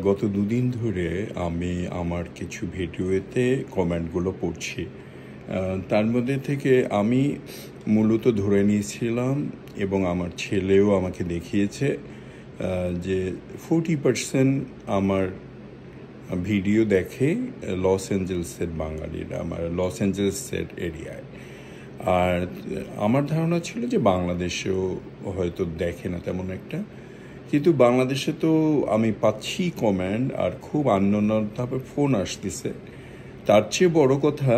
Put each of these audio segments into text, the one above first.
গত দুদিন ধরে আমি আমার কিছু ভিডিওতে কমেন্টগুলো পড়ছি। তার মধ্যে থেকে আমি মূলত ধরে নিয়েছিলাম এবং আমার ছেলেও আমাকে দেখিয়েছে যে 40% আমার ভিডিও দেখে লস অ্যাঞ্জেলসের বাঙালিরা, আমার লস অ্যাঞ্জেলসের এরিয়ায়। আর আমার ধারণা ছিল যে বাংলাদেশেও হয়তো দেখে না তেমন একটা, কিন্তু বাংলাদেশে তো আমি পাচ্ছি কমেন্ট আর খুব আননোনভাবে ফোন আসতেছে। তার চেয়ে বড় কথা,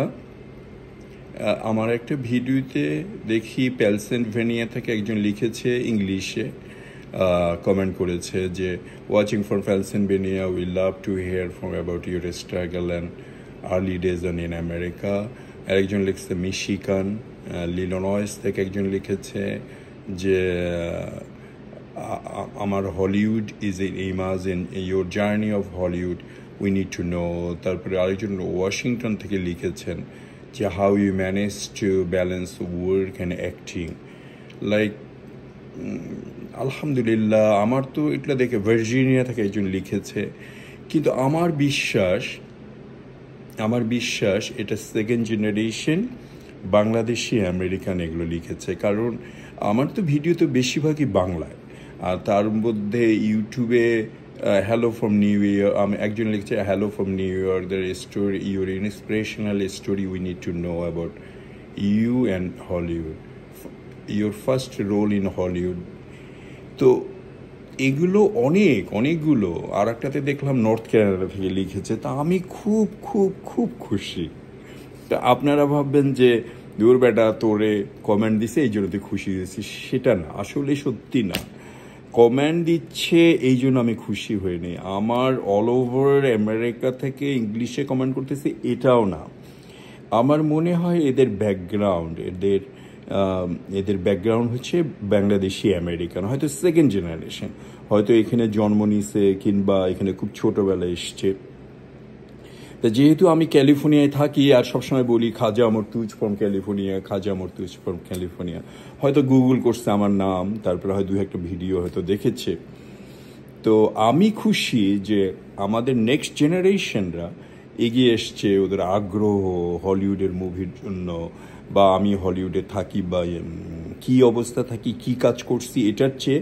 আমার একটা ভিডিওতে দেখি পেনসিলভেনিয়া থেকে একজন লিখেছে ইংলিশে, কমেন্ট করেছে যে watching from Pennsylvania, we love to hear from about your struggle and early days in America. আরেকজন লিখছে মিশিগান, লিলোনয়েস থেকে একজন লিখেছে যে আমার Hollywood is a image in your journey of Hollywood, we need to know. তারপরে আরেকজন Washington থেকে লিখেছেন যে how you manage to balance work and acting. Like আলহামদুলিল্লাহ, আমার তো এটা দেখে ভার্জিনিয়া থেকে একজন লিখেছে, কিন্তু আমার বিশ্বাস এটা সেকেন্ড জেনারেশন বাংলাদেশি আমেরিকান এগুলো লিখেছে, কারণ আমার তো ভিডিও তো বেশিরভাগই বাংলায়। আর তার মধ্যে ইউটিউবে হ্যালো ফ্রম নিউ ইয়র্ক, আমি একজন লিখছে hello from New York, the story your inspirational story we need to know about you and Hollywood, your first role in Hollywood. তো এগুলো অনেকগুলো। আর একটাতে দেখলাম নর্থ ক্যানাডা থেকে লিখেছে, তা আমি খুব খুব খুব খুশি। তা আপনারা ভাববেন যে দূর বেটা তোরে কমেন্ট দিছে এই জন্য তুই খুশি হয়েছিস, সেটা না, আসলে সত্যি না। কমেন্ট দিচ্ছে এই জন্য আমি খুশি হইনি। আমার অল ওভার আমেরিকা থেকে ইংলিশে কমেন্ট করতেছে এটাও না। আমার মনে হয় এদের ব্যাকগ্রাউন্ড হচ্ছে বাংলাদেশি আমেরিকান, হয়তো সেকেন্ড জেনারেশন, হয়তো এখানে জন্ম নিছে কিংবা এখানে খুব ছোটোবেলায় এসছে। তা যেহেতু আমি ক্যালিফোর্নিয়ায় থাকি আর সবসময় বলি খাজা মর্তুজ ফ্রম ক্যালিফোর্নিয়া, হয়তো গুগল করছে আমার নাম, তারপরে হয়তো একটা ভিডিও হয়তো দেখেছে। তো আমি খুশি যে আমাদের নেক্সট জেনারেশনরা এগিয়ে এসছে, ওদের আগ্রহ হলিউডের মুভির জন্য, বা আমি হলিউডে থাকি বা কী অবস্থা থাকি, কী কাজ করছি, এটার চেয়ে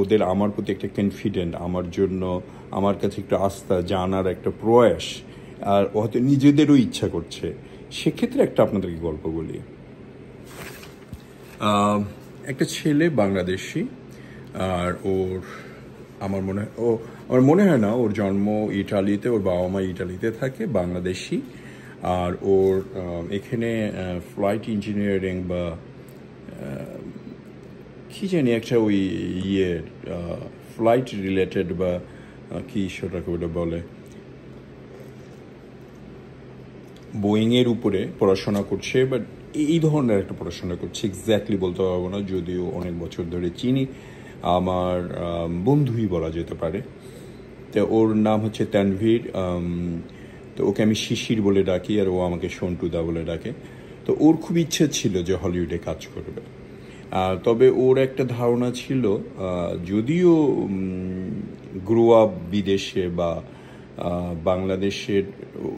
ওদের আমার প্রতি একটা কনফিডেন্ট, আমার জন্য আমার কাছে একটা আস্থা, জানার একটা প্রয়াস, আর হয়তো নিজেদেরও ইচ্ছা করছে। সেক্ষেত্রে একটা আপনাদেরকে গল্প বলি। একটা ছেলে বাংলাদেশি, আর আমার মনে হয় না, ওর জন্ম ইটালিতে, ওর বাবা মা ইটালিতে থাকে, বাংলাদেশি। আর ওর এখানে ফ্লাইট ইঞ্জিনিয়ারিং বা কি জানি একটা ওই ফ্লাইট রিলেটেড বা কি সেটাকে ওটা বলে, বোয়িংয়ের উপরে পড়াশোনা করছে, বাট এই ধরনের একটা পড়াশোনা করছে, এক্স্যাক্টলি বলতে পারবো না, যদিও অনেক বছর ধরে চিনি, আমার বন্ধুই বলা যেতে পারে। তো ওর নাম হচ্ছে তানভীর। তো ওকে আমি শিশির বলে ডাকি, আর ও আমাকে সন্টুদা বলে ডাকে। তো ওর খুব ইচ্ছে ছিল যে হলিউডে কাজ করবে। তবে ওর একটা ধারণা ছিল, যদিও গ্রো আপ বিদেশে বা বাংলাদেশের,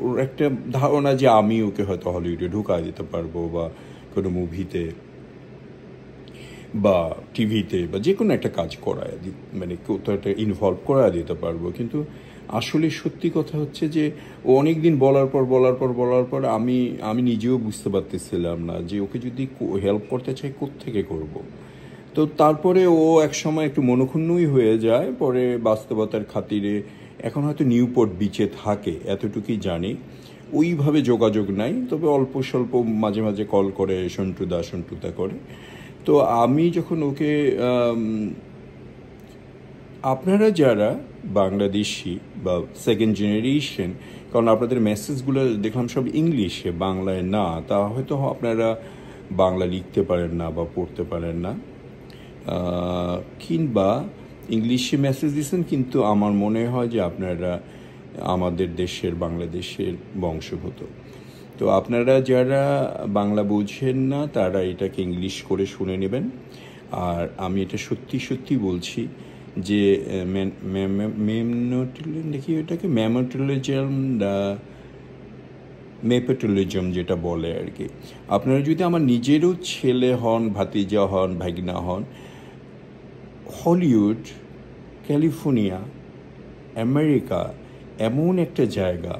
ওর একটা ধারণা যে আমি ওকে হয়তো হলিউডে ঢুকায় দিতে পারবো, বা কোনো মুভিতে বা টিভিতে বা যে কোনো একটা কাজ করায় মানে কোথাও একটা ইনভলভ করায় দিতে পারবো। কিন্তু আসলে সত্যি কথা হচ্ছে যে ও অনেক দিন বলার পর আমি নিজেও বুঝতে পারতেছিলাম না যে ওকে যদি হেল্প করতে চাই কোত্থেকে করব। তো তারপরে ও এক সময় একটু মনক্ষুণ্ণই হয়ে যায়, পরে বাস্তবতার খাতিরে এখন হয়তো নিউপোর্ট বিচে থাকে, এতটুকুই জানি। ওইভাবে যোগাযোগ নাই, তবে অল্প স্বল্প মাঝে মাঝে কল করে সন্টুদা করে। তো আমি যখন ওকে, আপনারা যারা বাংলাদেশি বা সেকেন্ড জেনারেশন, কারণ আপনাদের মেসেজগুলো দেখলাম সব ইংলিশে, বাংলায় না, তা হয়তো আপনারা বাংলা লিখতে পারেন না বা পড়তে পারেন না, কিংবা ইংলিশে মেসেজ দিচ্ছেন, কিন্তু আমার মনে হয় যে আপনারা আমাদের দেশের বাংলাদেশের বংশোদ্ভূত। তো আপনারা যারা বাংলা বুঝেন না তারা এটাকে ইংলিশ করে শুনে নেবেন। আর আমি এটা সত্যি বলছি যে দেখি এটাকে মেপেটোলিজম যেটা বলে আর কি। আপনারা যদি আমার নিজেরও ছেলে হন, ভাতিজা হন, ভাগিনা হন, হলিউড, ক্যালিফোর্নিয়া, আমেরিকা এমন একটা জায়গা,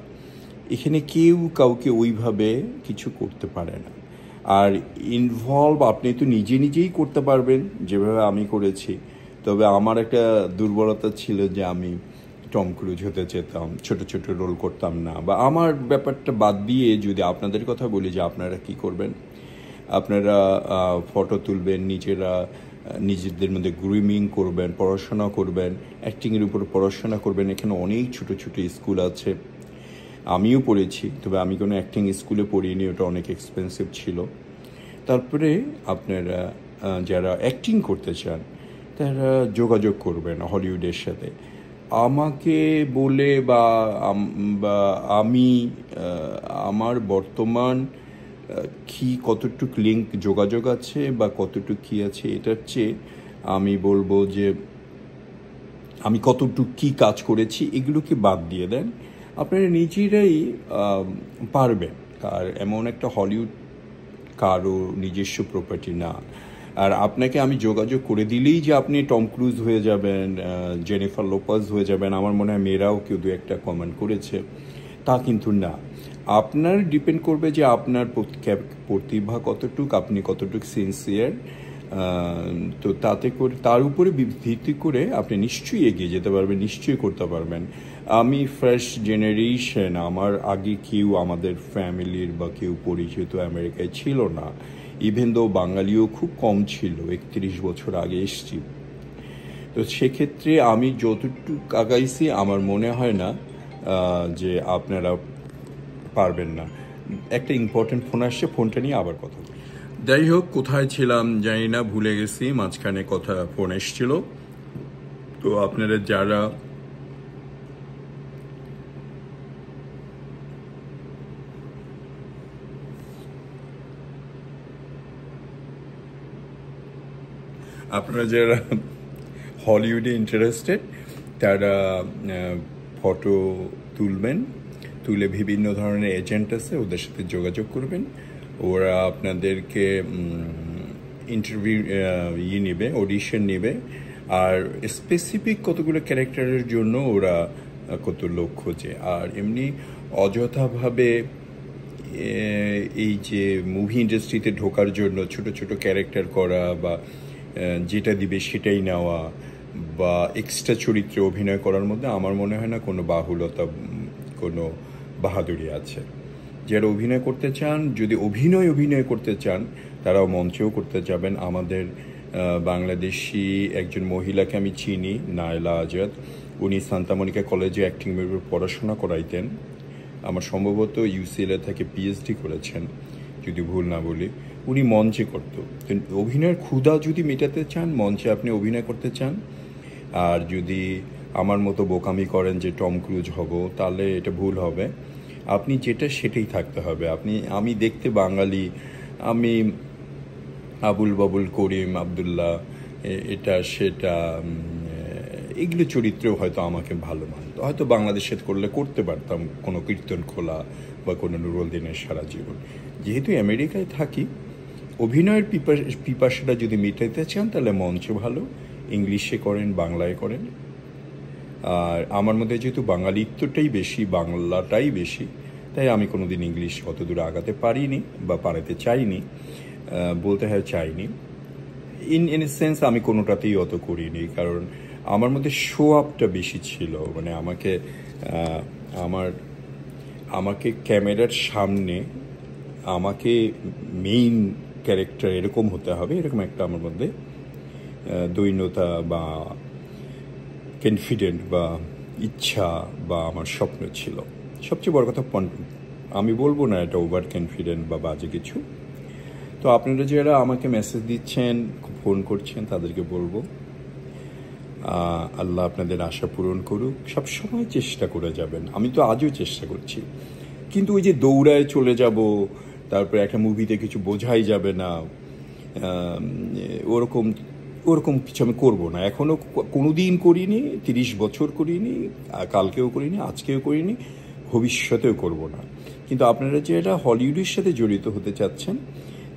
এখানে কেউ কাউকে ওইভাবে কিছু করতে পারে না। আর ইনভলভ আপনি তো নিজেই করতে পারবেন যেভাবে আমি করেছি। তবে আমার একটা দুর্বলতা ছিল যে আমি টম ক্রুজ হতে চেতাম, ছোট ছোট রোল করতাম না। বা আমার ব্যাপারটা বাদ দিয়ে যদি আপনাদের কথা বলি যে আপনারা কি করবেন, আপনারা ফটো তুলবেন, নিজেদের মধ্যে গ্রুমিং করবেন, পড়াশোনা করবেন, অ্যাক্টিংয়ের উপর পড়াশোনা করবেন। এখানে অনেক ছোট ছোট স্কুল আছে, আমিও পড়েছি, তবে আমি কোনো অ্যাক্টিং স্কুলে পড়িনি, ওটা অনেক এক্সপেন্সিভ ছিল। তারপরে আপনারা যারা অ্যাক্টিং করতে চান তারা যোগাযোগ করবেন হলিউডের সাথে। আমাকে বলে বা আমি আমার বর্তমান কি কতটুকু লিঙ্ক যোগাযোগ আছে বা কতটুকু কী আছে এটার চেয়ে আমি বলবো যে আমি কতটুকু কী কাজ করেছি এগুলোকে বাদ দিয়ে দেন, আপনারা নিজেরাই পারবেন। আর এমন একটা হলিউড কারো নিজস্ব প্রপার্টি না। আর আপনাকে আমি যোগাযোগ করে দিলেই যে আপনি টম ক্রুজ হয়ে যাবেন, জেনিফার লোপাজ হয়ে যাবেন, আমার মনে হয় মেয়েরাও কেউ দু একটা কমেন্ট করেছে, তা কিন্তু না। আপনার ডিপেন্ড করবে যে আপনার প্রতিভা কতটুক, আপনি কতটুক সিনসিয়ার। তো তাতে করে তার উপরে ভিত্তি করে আপনি নিশ্চয়ই এগিয়ে যেতে পারবেন, নিশ্চয়ই করতে পারবেন। আমি ফার্স্ট জেনারেশন, আমার আগে কেউ আমাদের ফ্যামিলির বা কেউ পরিচিত আমেরিকায় ছিল না। ইভেন দো বাঙালিও খুব কম ছিল, 31 বছর আগে এসছি। তো সেক্ষেত্রে আমি যতটুকু আগাইছি আমার মনে হয় না যে আপনারা পারবেন না। একটা ইম্পর্টেন্ট ফোন আসছে, ফোনটা নিয়ে আবার কথা বলি। যাই হোক, কোথায় ছিলাম জানি না, ভুলে গেছি, মাঝখানে ফোন এসছিল। তো আপনারা যারা হলিউডে ইন্টারেস্টেড তারা ফটো তুলবেন, তুলে বিভিন্ন ধরনের এজেন্ট আছে ওদের সাথে যোগাযোগ করবেন। ওরা আপনাদেরকে ইন্টারভিউ নেবে, অডিশন নেবে। আর স্পেসিফিক কতগুলো ক্যারেক্টারের জন্য ওরা কত লোক খোঁজে। আর এমনি অযথাভাবে এই যে মুভি ইন্ডাস্ট্রিতে ঢোকার জন্য ছোট ছোট ক্যারেক্টার করা বা যেটা দিবে সেটাই নেওয়া বা এক্সট্রা চরিত্রে অভিনয় করার মধ্যে আমার মনে হয় না কোনো বাহুলতা, কোনো বাহাদুরি আছে। যারা অভিনয় করতে চান, যদি অভিনয় করতে চান, তারাও মঞ্চেও করতে যাবেন। আমাদের বাংলাদেশি একজন মহিলাকে আমি চিনি, নায়লা আজাদ, উনি সান্তা মনিকা কলেজে অ্যাক্টিংয়ের উপর পড়াশোনা করাইতেন। আমার সম্ভবত ইউসিএলএ থেকে পিএইচডি করেছেন যদি ভুল না বলি। উনি মঞ্চে করতো। অভিনয়ের ক্ষুধা যদি মেটাতে চান, মঞ্চে আপনি অভিনয় করতে চান, আর যদি আমার মতো বোকামি করেন যে টম ক্রুজ হব, তাহলে এটা ভুল হবে। আপনি যেটা সেটাই থাকতে হবে। আমি দেখতে বাঙালি, আমি আবুল বাবুল করিম, আবদুল্লাহ, এটা সেটা, এগুলো চরিত্রেও হয়তো আমাকে ভালো মানত। হয়তো বাংলাদেশে করতে পারতাম কোনো কীর্তন খোলা বা কোনো নুরুল দিনের সারা জীবন। যেহেতু আমেরিকায় থাকি, অভিনয়ের পিপাসাটা যদি মেটাতে চান তাহলে মঞ্চ ভালো, ইংলিশে করেন, বাংলায় করেন। আর আমার মধ্যে যেহেতু বাঙালিত্বটাই বেশি, বাংলাটাই বেশি, তাই আমি কোনোদিন ইংলিশ অত দূরে আগাতে পারিনি বা পারাতে চাইনি, বলতে হয় চাইনি। ইন এ সেন্স আমি কোনোটাতেই অত করিনি, কারণ আমার মধ্যে শো আপটা বেশি ছিল। মানে আমাকে ক্যামেরার সামনে আমাকে মেইন ক্যারেক্টার এরকম হতে হবে, এরকম একটা আমার মধ্যে দৈন্যতা বা কনফিডেন্ট বা ইচ্ছা বা আমার স্বপ্ন ছিল। সবচেয়ে বড় কথা, আমি বলবো না এটা ওভার কনফিডেন্ট বা বাজে কিছু। তো আপনারা যারা আমাকে মেসেজ দিচ্ছেন, ফোন করছেন, তাদেরকে বলবো আল্লাহ আপনাদের আশা পূরণ করুক। সবসময় চেষ্টা করে যাবেন, আমি তো আজও চেষ্টা করছি, কিন্তু ওই যে দৌড়ায় চলে যাব, তারপরে একটা মুভিতে কিছু বোঝাই যাবে না, ওরকম ওরকম কিছু আমি করবো না, এখনও কোনো দিন করিনি, 30 বছর করিনি, কালকেও করিনি, আজকেও করিনি, ভবিষ্যতেও করব না। কিন্তু আপনারা যারা হলিউডের সাথে জড়িত হতে চাচ্ছেন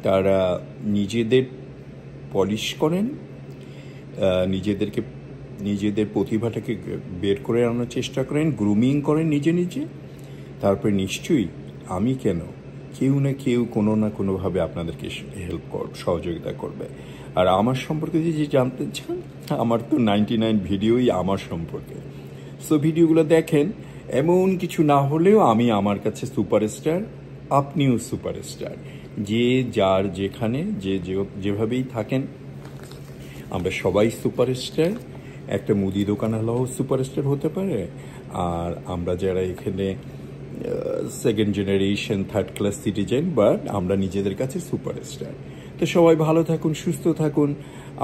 তারা নিজেদের পলিশ করেন, নিজেদের প্রতিভাটাকে বের করে আনার চেষ্টা করেন, গ্রুমিং করেন নিজে নিজে, তারপরে নিশ্চয়ই আমি কেন, কেউ না কেউ কোনো না কোনোভাবে আপনাদেরকে সহযোগিতা করবে। আর আমার সম্পর্কে যদি জানতে চান, আমার তো 99 ভিডিওই আমার সম্পর্কে। সো ভিডিওগুলো দেখেন, এমন কিছু না হলেও আমি আমার কাছে সুপারস্টার, আপনিও সুপারস্টার। যে যার যেখানে যেভাবেই থাকেন আমরা সবাই সুপারস্টার। একটা মুদি দোকানওয়ালাও সুপারস্টার হতে পারে, আর আমরা যারা এখানে second generation third class citizen, but আমরা নিজেদের কাছে সুপারস্টার। তো সবাই ভালো থাকুন, সুস্থ থাকুন।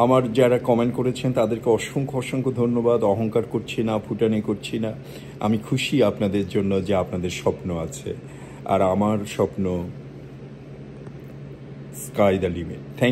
আমার যারা কমেন্ট করেছেন তাদেরকে অসংখ্য অসংখ্য ধন্যবাদ। অহংকার করছি না, ফুটানি করছি না। আমি খুশি আপনাদের জন্য যে আপনাদের স্বপ্ন আছে, আর আমার স্বপ্ন স্কাই দ্য লিমিট। থ্যাংক